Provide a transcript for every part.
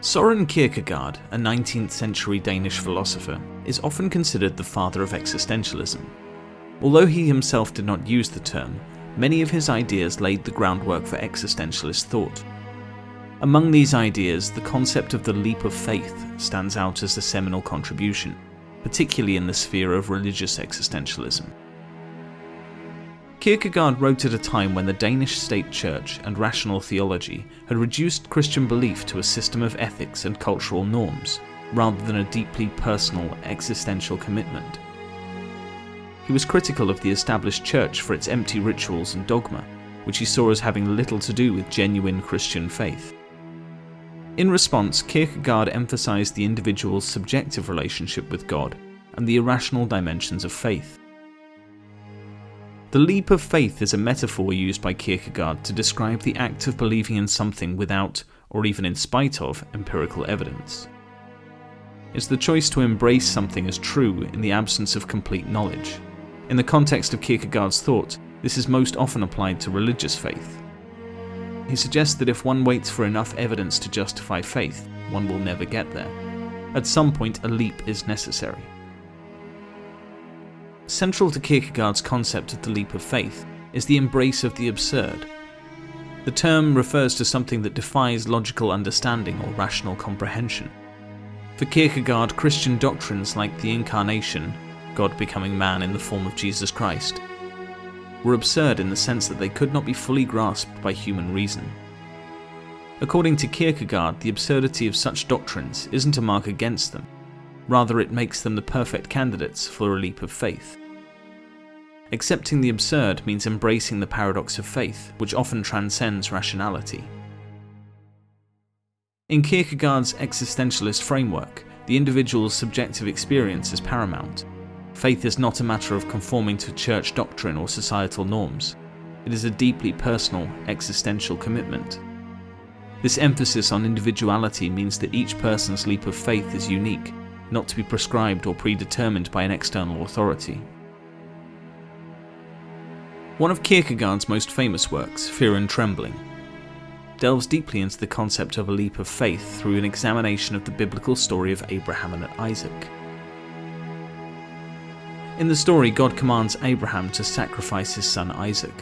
Søren Kierkegaard, a 19th century Danish philosopher, is often considered the father of existentialism. Although he himself did not use the term, many of his ideas laid the groundwork for existentialist thought. Among these ideas, the concept of the leap of faith stands out as the seminal contribution, particularly in the sphere of religious existentialism. Kierkegaard wrote at a time when the Danish state church and rational theology had reduced Christian belief to a system of ethics and cultural norms, rather than a deeply personal existential commitment. He was critical of the established church for its empty rituals and dogma, which he saw as having little to do with genuine Christian faith. In response, Kierkegaard emphasized the individual's subjective relationship with God and the irrational dimensions of faith. The leap of faith is a metaphor used by Kierkegaard to describe the act of believing in something without, or even in spite of, empirical evidence. It's the choice to embrace something as true in the absence of complete knowledge. In the context of Kierkegaard's thought, this is most often applied to religious faith. He suggests that if one waits for enough evidence to justify faith, one will never get there. At some point, a leap is necessary. Central to Kierkegaard's concept of the leap of faith is the embrace of the absurd. The term refers to something that defies logical understanding or rational comprehension. For Kierkegaard, Christian doctrines like the Incarnation, God becoming man in the form of Jesus Christ, were absurd in the sense that they could not be fully grasped by human reason. According to Kierkegaard, the absurdity of such doctrines isn't a mark against them. Rather, it makes them the perfect candidates for a leap of faith. Accepting the absurd means embracing the paradox of faith, which often transcends rationality. In Kierkegaard's existentialist framework, the individual's subjective experience is paramount. Faith is not a matter of conforming to church doctrine or societal norms. It is a deeply personal, existential commitment. This emphasis on individuality means that each person's leap of faith is unique, not to be prescribed or predetermined by an external authority. One of Kierkegaard's most famous works, Fear and Trembling, delves deeply into the concept of a leap of faith through an examination of the biblical story of Abraham and Isaac. In the story, God commands Abraham to sacrifice his son Isaac.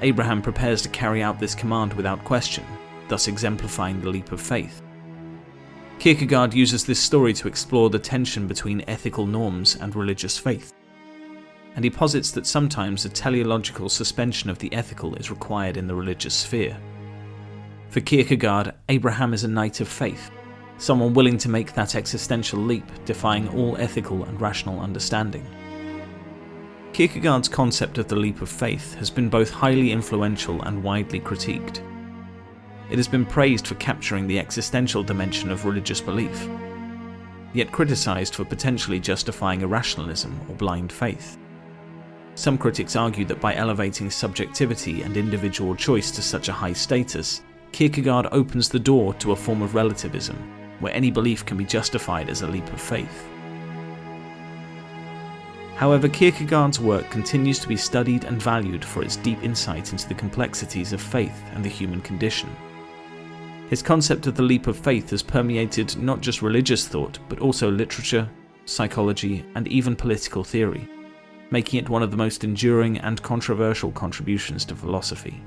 Abraham prepares to carry out this command without question, thus exemplifying the leap of faith. Kierkegaard uses this story to explore the tension between ethical norms and religious faith, and he posits that sometimes a teleological suspension of the ethical is required in the religious sphere. For Kierkegaard, Abraham is a knight of faith, someone willing to make that existential leap, defying all ethical and rational understanding. Kierkegaard's concept of the leap of faith has been both highly influential and widely critiqued. It has been praised for capturing the existential dimension of religious belief, yet criticized for potentially justifying irrationalism or blind faith. Some critics argue that by elevating subjectivity and individual choice to such a high status, Kierkegaard opens the door to a form of relativism, where any belief can be justified as a leap of faith. However, Kierkegaard's work continues to be studied and valued for its deep insight into the complexities of faith and the human condition. His concept of the leap of faith has permeated not just religious thought, but also literature, psychology, and even political theory, making it one of the most enduring and controversial contributions to philosophy.